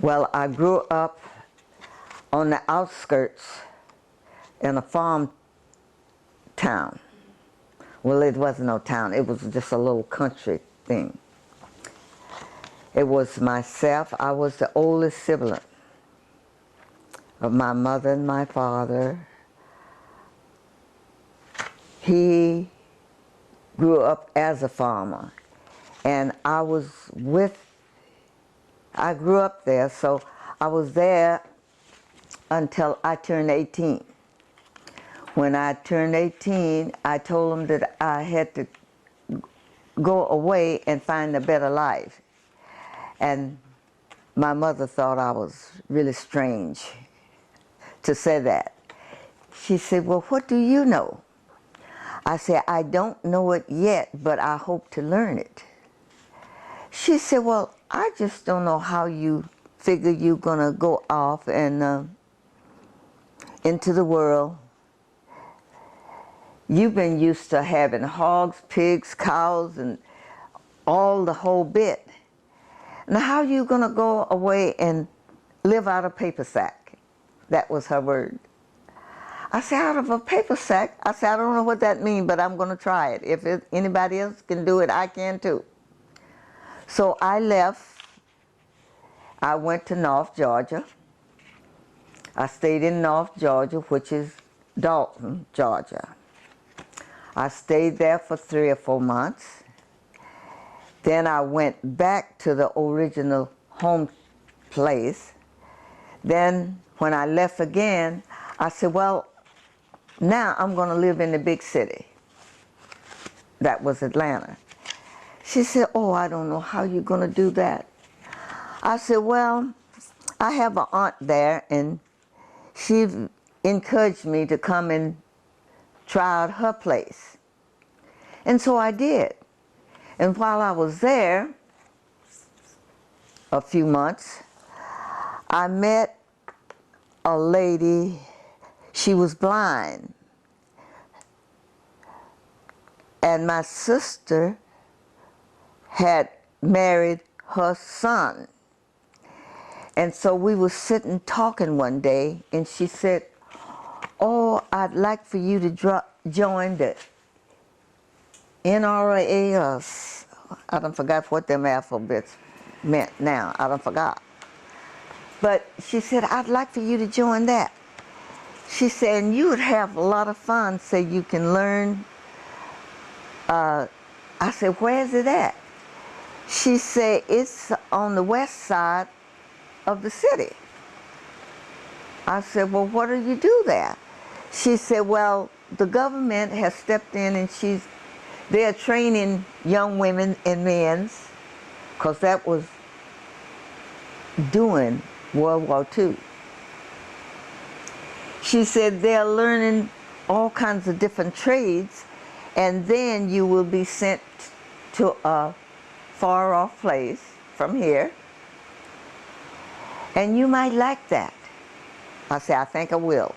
Well, I grew up on the outskirts in a farm town. Well, it wasn't no town. It was just a little country thing. It was myself. I was the oldest sibling of my mother and my father. He grew up as a farmer, and I grew up there, so I was there until I turned 18. When I turned 18, I told him that I had to go away and find a better life. And my mother thought I was really strange to say that. She said, well, what do you know? I said, I don't know it yet, but I hope to learn it. She said, well, I just don't know how you figure you're gonna go off and into the world. You've been used to having hogs, pigs, cows, and all the whole bit. Now how are you gonna go away and live out of a paper sack? That was her word. I said, out of a paper sack? I said, I don't know what that means, but I'm gonna try it. If anybody else can do it, I can too. So I left. I went to North Georgia. I stayed in North Georgia, which is Dalton, Georgia. I stayed there for 3 or 4 months. Then I went back to the original home place. Then when I left again, I said, well, now I'm going to live in the big city. That was Atlanta. She said, oh, I don't know how you're going to do that. I said, well, I have an aunt there, and she encouraged me to come and try out her place. And so I did. And while I was there a few months, I met a lady. She was blind. And my sister had married her son. And so we were sitting talking one day, and she said, oh, I'd like for you to join the NRA, I don't forgot what them alphabets meant now. I don't forgot. But she said, I'd like for you to join that. She said, and you would have a lot of fun, so you can learn. I said, where's it at? She said, it's on the west side of the city. I said, well, what do you do there? She said, well, the government has stepped in, and they're training young women and men, because that was during World War II. She said they're learning all kinds of different trades, and then you will be sent to a far off place from here, and you might like that. I said, I think I will.